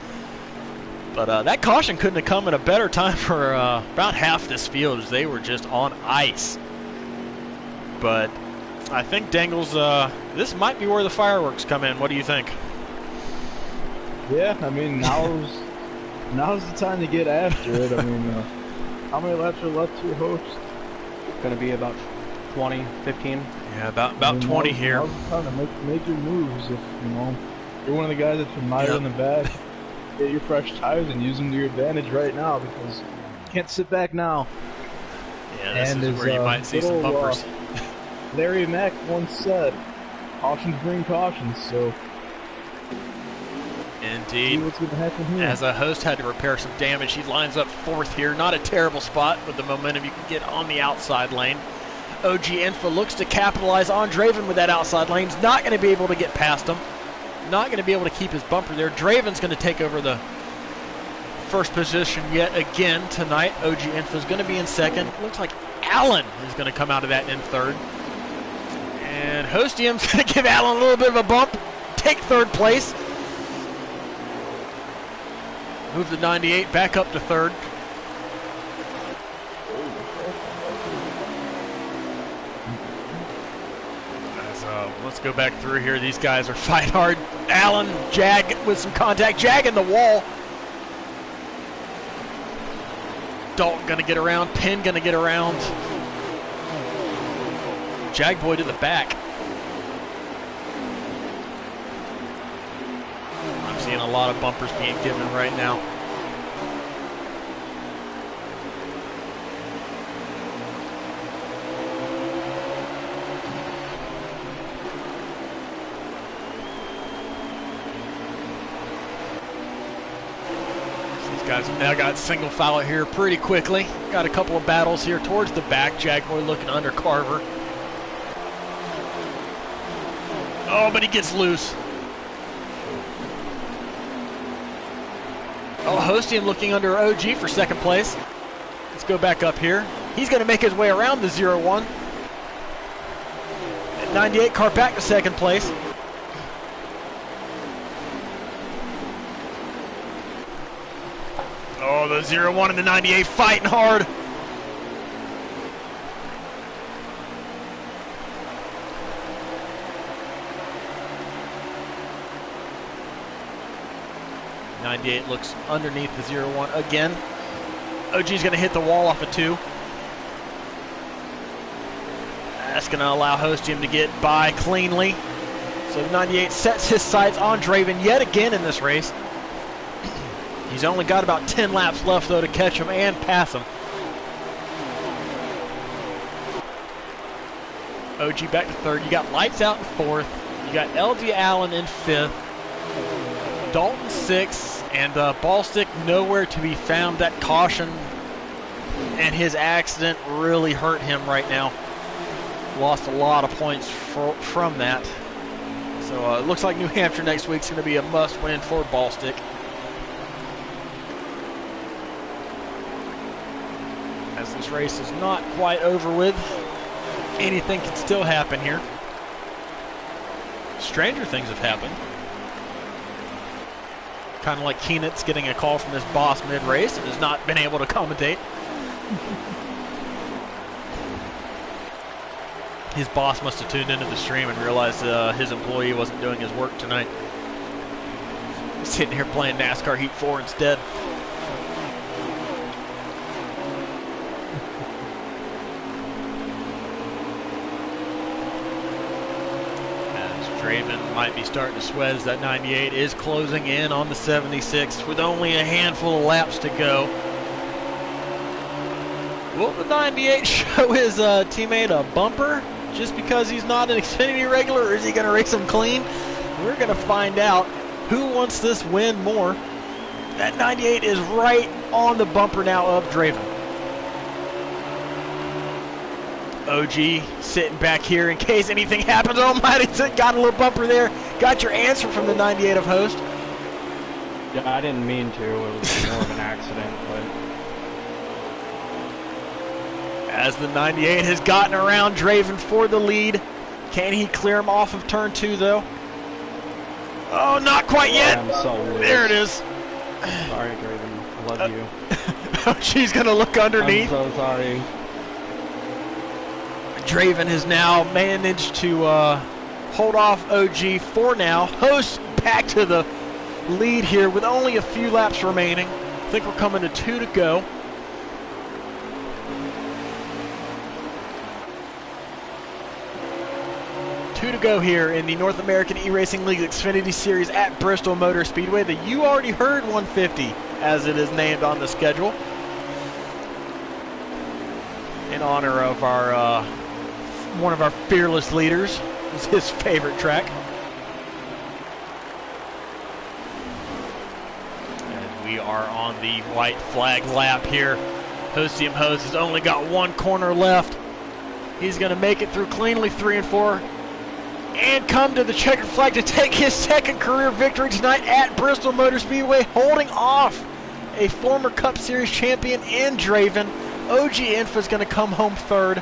Speaker 3: But that caution couldn't have come at a better time for about half this field, as they were just on ice. But I think Dangles, this might be where the fireworks come in. What do you think?
Speaker 2: Yeah, I mean, now's the time to get after it. I mean, how many laps are left to your host?
Speaker 4: Going to be about 20, 15.
Speaker 3: Yeah, about 20 here.
Speaker 2: Now's the time to make your moves. If you're one of the guys that's been mired in the back, get your fresh tires and use them to your advantage right now, because you can't sit back now.
Speaker 3: Yeah, this is where you might see some bumpers.
Speaker 2: Larry Mack once said, "Cautions bring cautions." So.
Speaker 3: Indeed.
Speaker 2: What's going to happen here?
Speaker 3: As a host had to repair some damage, he lines up 4th here. Not a terrible spot with the momentum you can get on the outside lane. OG Info looks to capitalize on Draven with that outside lane. He's not going to be able to get past him. Not going to be able to keep his bumper there. Draven's going to take over the first position yet again tonight. OG Info is going to be in 2nd. Looks like Allen is going to come out of that in 3rd. And Hostium's going to give Allen a little bit of a bump. Take 3rd place. Move the 98 back up to 3rd. Let's go back through here. These guys are fighting hard. Allen, Jag with some contact. Jag in the wall. Dalton going to get around. Penn going to get around. Jagboy to the back. I'm seeing a lot of bumpers being given right now. Guys have now got single file here pretty quickly. Got a couple of battles here towards the back. Jaguar looking under Carver. Oh, but he gets loose. Oh, Hostium looking under OG for second place. Let's go back up here. He's going to make his way around the 0-1. 98 car back to second place. Oh, the 0-1 and the 98 fighting hard. '98 looks underneath the 0-1 again. OG's going to hit the wall off of 2. That's going to allow Hostium to get by cleanly. So 98 sets his sights on Draven yet again in this race. He's only got about 10 laps left, though, to catch him and pass him. OG back to third. You got Lights Out in fourth. You got LD Allen in fifth. Dalton sixth. And Ballstick nowhere to be found. That caution and his accident really hurt him right now. Lost a lot of points from that. So it looks like New Hampshire next week is going to be a must-win for Ballstick. As this race is not quite over with, anything can still happen here. Stranger things have happened. Kind of like Keenan's getting a call from his boss mid-race and has not been able to commentate. His boss must have tuned into the stream and realized his employee wasn't doing his work tonight. He's sitting here playing NASCAR Heat 4 instead. Draven might be starting to sweat as that 98 is closing in on the 76 with only a handful of laps to go. Will the 98 show his teammate a bumper just because he's not an Xfinity regular, or is he going to race him clean? We're going to find out who wants this win more. That 98 is right on the bumper now of Draven. OG sitting back here in case anything happens. Oh, mighty, got a little bumper there. Got your answer from the 98 of Host.
Speaker 4: Yeah, I didn't mean to. It was more of an accident, but...
Speaker 3: As the 98 has gotten around Draven for the lead. Can he clear him off of turn 2, though? Oh, not quite yet. There it is.
Speaker 4: Sorry, Draven. I love you.
Speaker 3: She's going to look underneath.
Speaker 4: I'm so sorry.
Speaker 3: Draven has now managed to hold off OG for now. Host back to the lead here with only a few laps remaining. I think we're coming to 2 to go. Two to go here in the North American E-Racing League Xfinity Series at Bristol Motor Speedway. The You Already Heard 150, as it is named on the schedule, in honor of our one of our fearless leaders. It's his favorite track. And we are on the white flag lap here. Hostium Host has only got one corner left. He's going to make it through cleanly 3 and 4 and come to the checkered flag to take his second career victory tonight at Bristol Motor Speedway, holding off a former Cup Series champion in Draven. OG Infa is going to come home third.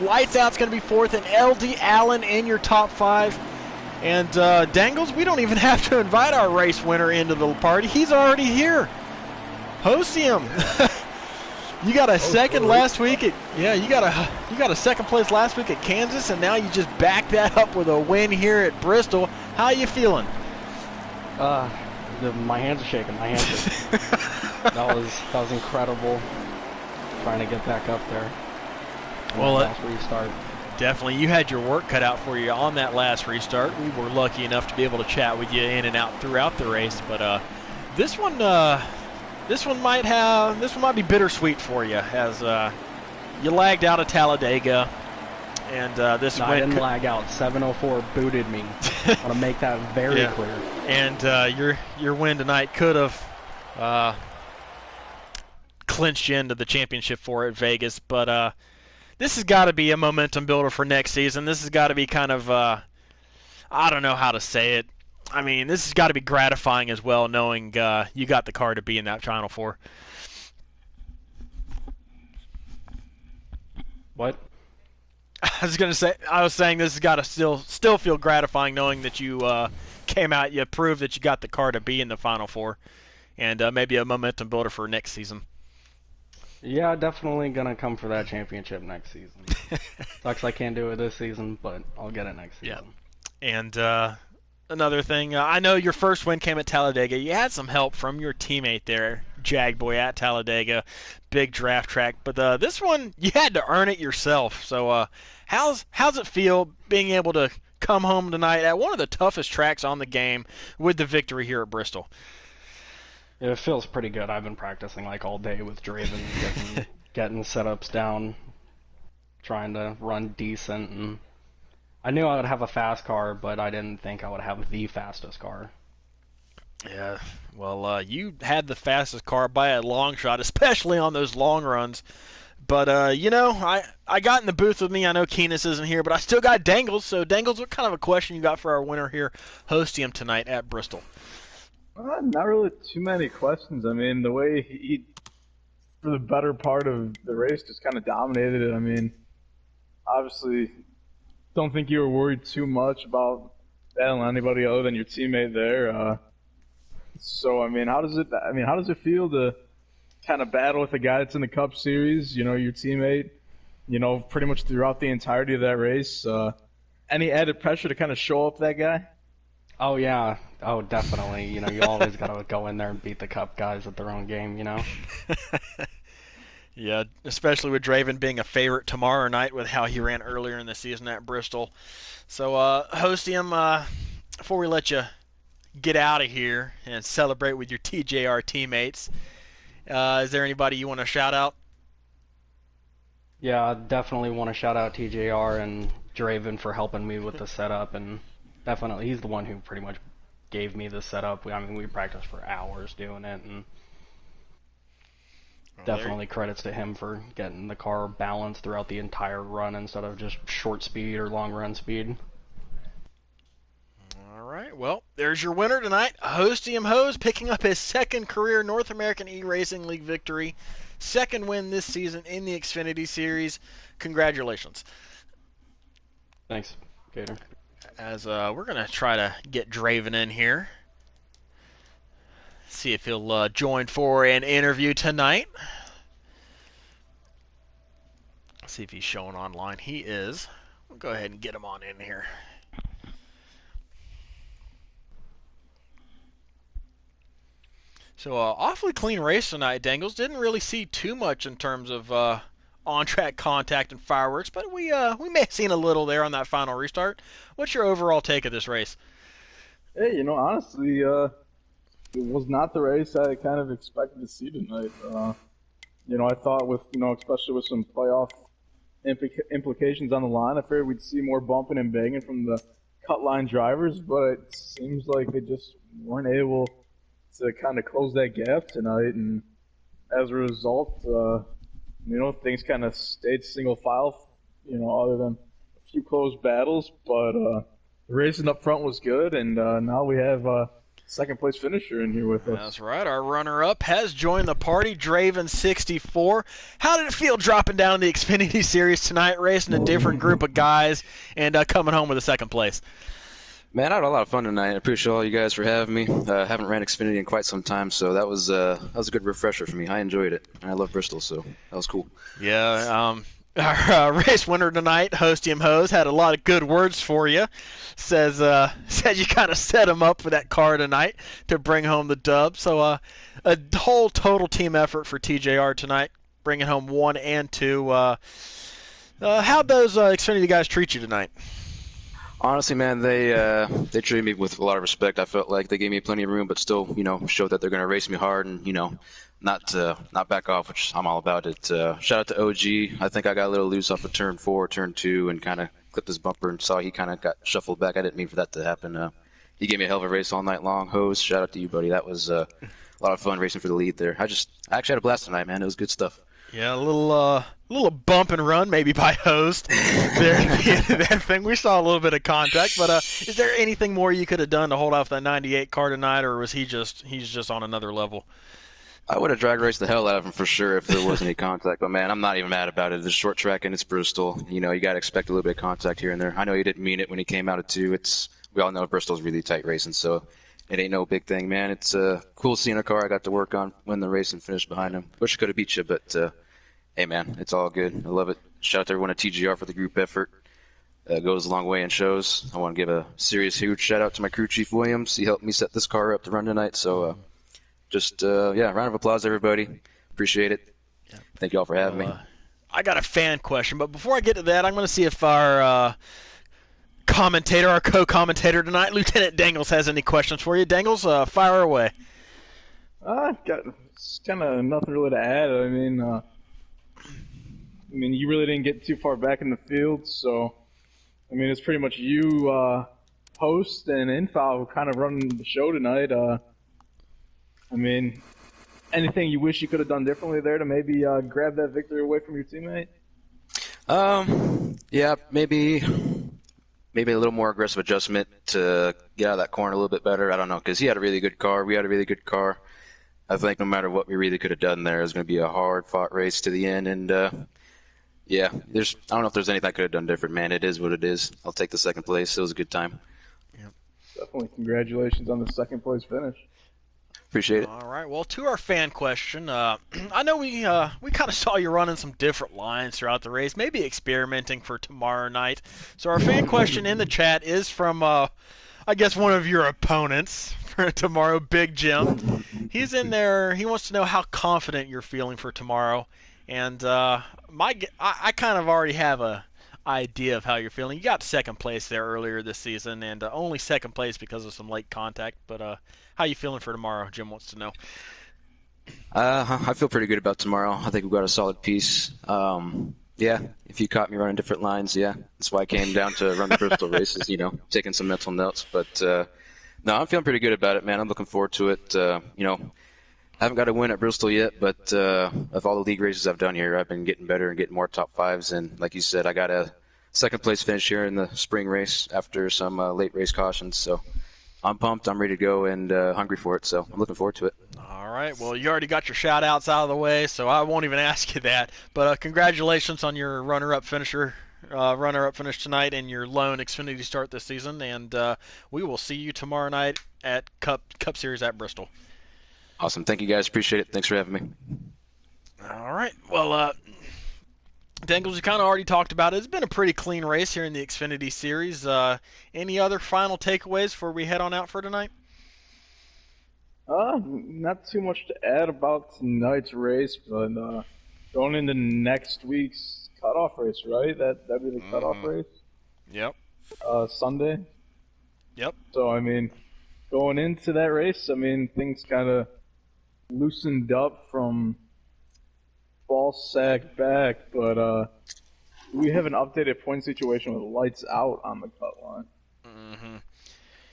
Speaker 3: Lights Out's going to be fourth, and LD Allen in your top 5. And Dangles, we don't even have to invite our race winner into the party. He's already here. Hostium. You got a second last week at you got a second place last week at Kansas, and now you just back that up with a win here at Bristol. How you feeling?
Speaker 4: My hands are shaking. My hands are that was incredible. Trying to get back up there.
Speaker 3: Well,
Speaker 4: last restart.
Speaker 3: Definitely, you had your work cut out for you on that last restart. We were lucky enough to be able to chat with you in and out throughout the race, but this one might be bittersweet for you, as you lagged out of Talladega, and this
Speaker 4: I didn't lag out. 704 booted me. I want to make that very clear.
Speaker 3: And your win tonight could have clinched you into the championship for at Vegas. But this has got to be a momentum builder for next season. This has got to be kind of, I don't know how to say it. I mean, this has got to be gratifying as well, knowing you got the car to be in that Final Four.
Speaker 4: What?
Speaker 3: I was saying this has got to still feel gratifying, knowing that you came out, you proved that you got the car to be in the Final Four, and maybe a momentum builder for next season.
Speaker 4: Yeah, definitely gonna come for that championship next season. Sucks I can't do it this season, but I'll get it next season.
Speaker 3: Yeah. And another thing, I know your first win came at Talladega. You had some help from your teammate there, Jagboy, at Talladega, big draft track. But this one, you had to earn it yourself. So how's it feel being able to come home tonight at one of the toughest tracks on the game with the victory here at Bristol?
Speaker 4: It feels pretty good. I've been practicing like all day with Draven, getting setups down, trying to run decent, and I knew I would have a fast car, but I didn't think I would have the fastest car.
Speaker 3: Yeah, well, you had the fastest car by a long shot, especially on those long runs. But, I got in the booth with me. I know Keenis isn't here, but I still got Dangles. So, Dangles, what kind of a question you got for our winner here hosting him tonight at Bristol?
Speaker 2: Not really too many questions. I mean, the way he, for the better part of the race, just kind of dominated it. I mean, obviously, don't think you were worried too much about battling anybody other than your teammate there. So, I mean, how does it feel to kind of battle with a guy that's in the Cup Series? You know, your teammate. You know, pretty much throughout the entirety of that race. Any added pressure to kind of show up that guy?
Speaker 4: Oh, yeah. Oh, definitely. You know, you always got to go in there and beat the Cup guys at their own game, you know?
Speaker 3: Yeah, especially with Draven being a favorite tomorrow night with how he ran earlier in the season at Bristol. So, host him, before we let you get out of here and celebrate with your TJR teammates, is there anybody you want to shout out?
Speaker 4: Yeah, I definitely want to shout out TJR and Draven for helping me with the setup, and definitely he's the one who pretty much gave me the setup. We practiced for hours doing it, and definitely credits to him for getting the car balanced throughout the entire run instead of just short speed or long run speed.
Speaker 3: All right, well, there's your winner tonight. Hostium Hose picking up his second career North American E-Racing League victory. Second win this season in the Xfinity Series. Congratulations.
Speaker 4: Thanks, Gator.
Speaker 3: As we're going to try to get Draven in here. See if he'll join for an interview tonight. See if he's showing online. He is. We'll go ahead and get him on in here. So, awfully clean race tonight, Dangles. Didn't really see too much in terms of on-track contact and fireworks, but we may have seen a little there on that final restart. What's your overall take of this race?
Speaker 2: Hey, honestly, it was not the race I kind of expected to see tonight. I thought with, especially with some playoff implications on the line, I figured we'd see more bumping and banging from the cut line drivers, but it seems like they just weren't able to kind of close that gap tonight, and as a result, things kind of stayed single file, other than a few close battles, but the racing up front was good, and now we have second place finisher in here with us.
Speaker 3: That's right. Our runner-up has joined the party, Draven 64. How did it feel dropping down in the Xfinity Series tonight, racing a different group of guys, and coming home with a second place?
Speaker 5: Man, I had a lot of fun tonight. I appreciate all you guys for having me. Haven't ran Xfinity in quite some time, so that was a good refresher for me. I enjoyed it, and I love Bristol, so that was cool.
Speaker 3: Yeah, our race winner tonight, Hostium Hose, had a lot of good words for you. Said you kind of set him up for that car tonight to bring home the dub. So a whole total team effort for TJR tonight, bringing home 1 and 2. How'd those Xfinity guys treat you tonight?
Speaker 5: Honestly, man, they treated me with a lot of respect. I felt like they gave me plenty of room, but still, showed that they're going to race me hard and, not back off, which I'm all about it. Shout out to OG. I think I got a little loose off of turn 4, turn 2, and kind of clipped his bumper and saw he kind of got shuffled back. I didn't mean for that to happen. He gave me a hell of a race all night long. Hose, shout out to you, buddy. That was a lot of fun racing for the lead there. I actually had a blast tonight, man. It was good stuff.
Speaker 3: Yeah, a little bump and run maybe by host there. That thing, we saw a little bit of contact, but is there anything more you could have done to hold off that 98 car tonight, or was he's just on another level?
Speaker 5: I would have drag raced the hell out of him for sure if there wasn't any contact. But man, I'm not even mad about it. It's short track and it's Bristol. You know, you got to expect a little bit of contact here and there. I know he didn't mean it when he came out at 2. We all know Bristol's really tight racing, so it ain't no big thing, man. It's cool seeing a car I got to work on, win the race, and finish behind him. Wish I could have beat you, but hey, man, it's all good. I love it. Shout out to everyone at TGR for the group effort. Goes a long way in shows. I want to give a serious, huge shout out to my crew chief, Williams. He helped me set this car up to run tonight, so round of applause, everybody. Appreciate it. Yeah. Thank you all for having me.
Speaker 3: I got a fan question, but before I get to that, I'm going to see if our commentator, our co-commentator tonight, Lieutenant Dangles, has any questions for you. Dangles, fire away.
Speaker 2: Got kind of nothing really to add. I mean, you really didn't get too far back in the field, so I mean, it's pretty much you, host and Infal, kind of running the show tonight. I mean, anything you wish you could have done differently there to maybe grab that victory away from your teammate?
Speaker 5: Yeah, maybe a little more aggressive adjustment to get out of that corner a little bit better. I don't know, because he had a really good car. We had a really good car. I think no matter what we really could have done there, it was going to be a hard-fought race to the end. And, yeah, I don't know if there's anything I could have done different, man. It is what it is. I'll take the second place. It was a good time.
Speaker 2: Yep. Definitely congratulations on the second place finish.
Speaker 5: Appreciate it.
Speaker 3: All right. Well, to our fan question, I know we kind of saw you running some different lines throughout the race, maybe experimenting for tomorrow night. So our fan question in the chat is from, I guess, one of your opponents for tomorrow, Big Jim. He's in there. He wants to know how confident you're feeling for tomorrow. And I kind of already have a idea of how you're feeling. You got second place there earlier this season, and only second place because of some late contact. But how you feeling for tomorrow? Jim wants to know.
Speaker 5: I feel pretty good about tomorrow. I think we've got a solid piece. Yeah, if you caught me running different lines, yeah, that's why I came down to run the Bristol races. You know, taking some mental notes. But no, I'm feeling pretty good about it, man. I'm looking forward to it. You know, I haven't got a win at Bristol yet, but of all the league races I've done here, I've been getting better and getting more top fives. And like you said, I got a second place finish here in the spring race after some late race cautions. So I'm pumped, I'm ready to go, and hungry for it. So I'm looking forward to it.
Speaker 3: All right. Well, you already got your shout-outs out of the way, so I won't even ask you that. But congratulations on your runner-up finish tonight and your lone Xfinity start this season. And we will see you tomorrow night at Cup Series at Bristol.
Speaker 5: Awesome. Thank you, guys. Appreciate it. Thanks for having me.
Speaker 3: All right. Well, Dangles, you kind of already talked about it. It's been a pretty clean race here in the Xfinity Series. Any other final takeaways before we head on out for tonight?
Speaker 2: Not too much to add about tonight's race, but going into next week's cutoff race, right? That'd be the cutoff race?
Speaker 3: Yep.
Speaker 2: Sunday?
Speaker 3: Yep.
Speaker 2: So, I mean, going into that race, I mean, things kind of loosened up from ball sack back, but we have an updated point situation with lights out on the cut line.
Speaker 3: Mm-hmm.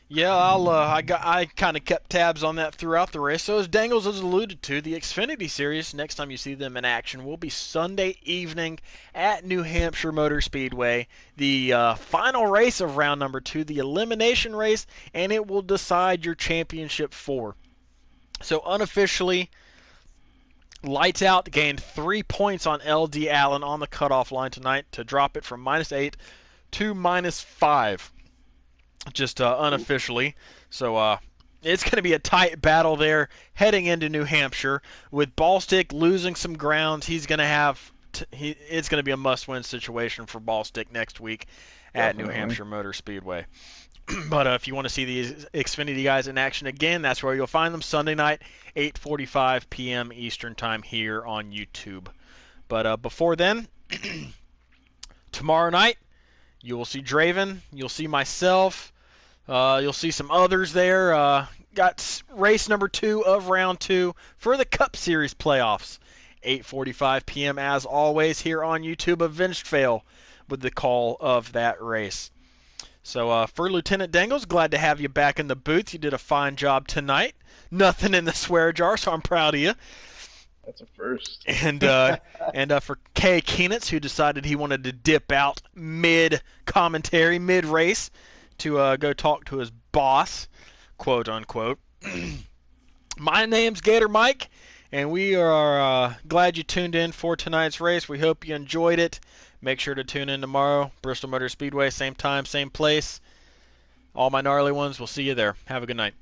Speaker 3: Yeah, I kind of kept tabs on that throughout the race. So as Dangles has alluded to, the Xfinity Series, next time you see them in action, will be Sunday evening at New Hampshire Motor Speedway. The final race of round number 2, the elimination race, and it will decide your championship 4. So unofficially, Lights Out gained 3 points on LD Allen on the cutoff line tonight to drop it from -8 to -5. Just unofficially. So it's going to be a tight battle there heading into New Hampshire. With Ballstick losing some ground, he's going to have it's going to be a must-win situation for Ballstick next week at New Hampshire Motor Speedway. But if you want to see these Xfinity guys in action again, that's where you'll find them Sunday night, 8:45 p.m. Eastern Time here on YouTube. But before then, tomorrow night, you will see Draven, you'll see myself, you'll see some others there. Got race number 2 of round 2 for the Cup Series playoffs. 8:45 p.m. as always here on YouTube. Avenged Fail with the call of that race. So for Lieutenant Dangles, glad to have you back in the booth. You did a fine job tonight. Nothing in the swear jar, so I'm proud of you.
Speaker 2: That's a first.
Speaker 3: And for Kay Keenitz, who decided he wanted to dip out mid-commentary, mid-race, to go talk to his boss, quote unquote. My name's Gator Mike, and we are glad you tuned in for tonight's race. We hope you enjoyed it. Make sure to tune in tomorrow. Bristol Motor Speedway, same time, same place. All my gnarly ones, we'll see you there. Have a good night.